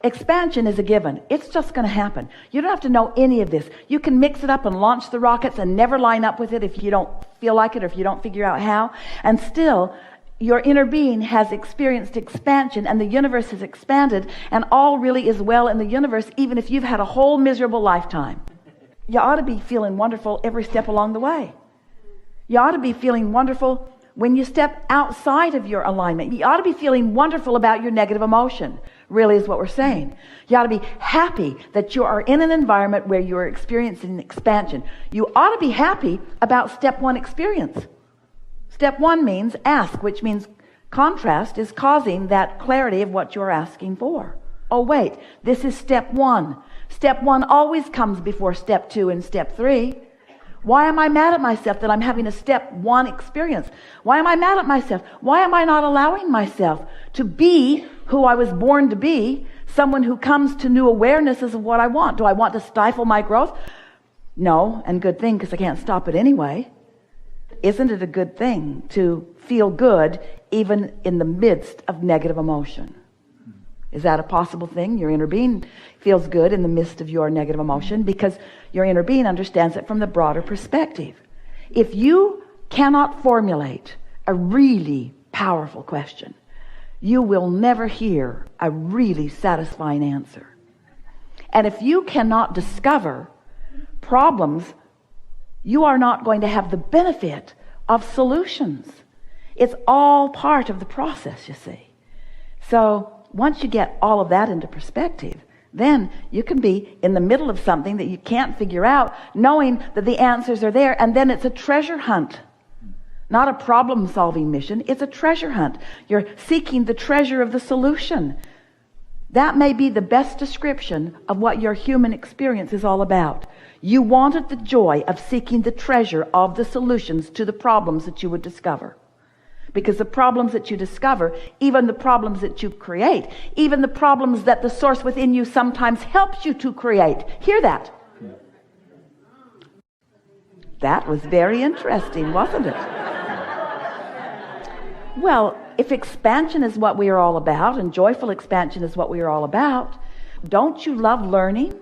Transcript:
Expansion is a given. It's just going to happen. You don't have to know any of this. You can mix it up and launch the rockets and never line up with it if you don't feel like it or if you don't figure out how. And still, your inner being has experienced expansion and the universe has expanded and all really is well in the universe, even if you've had a whole miserable lifetime. You ought to be feeling wonderful every step along the way. You ought to be feeling wonderful when you step outside of your alignment. You ought to be feeling wonderful about your negative emotion, really is what we're saying. You ought to be happy that you are in an environment where you are experiencing expansion. You ought to be happy about step one experience. Step one means ask, which means contrast is causing that clarity of what you're asking for. Oh, wait, this is step one. Step one always comes before step two and step three. Why am I mad at myself that I'm having a step one experience? Why am I mad at myself? Why am I not allowing myself to be who I was born to be, someone who comes to new awarenesses of what I want? Do I want to stifle my growth? No, and good thing, because I can't stop it anyway. Isn't it a good thing to feel good even in the midst of negative emotion? Is that a possible thing? Your inner being feels good in the midst of your negative emotion because your inner being understands it from the broader perspective. If you cannot formulate a really powerful question, you will never hear a really satisfying answer. And if you cannot discover problems, you are not going to have the benefit of solutions. It's all part of the process, you see. So once you get all of that into perspective, then you can be in the middle of something that you can't figure out, knowing that the answers are there, and then it's a treasure hunt. Not a problem-solving mission, it's a treasure hunt. You're seeking the treasure of the solution. That may be the best description of what your human experience is all about. You wanted the joy of seeking the treasure of the solutions to the problems that you would discover. Because the problems that you discover, even the problems that you create, even the problems that the source within you sometimes helps you to create. Hear that? That was very interesting, wasn't it? Well, if expansion is what we are all about, and joyful expansion is what we are all about, don't you love learning?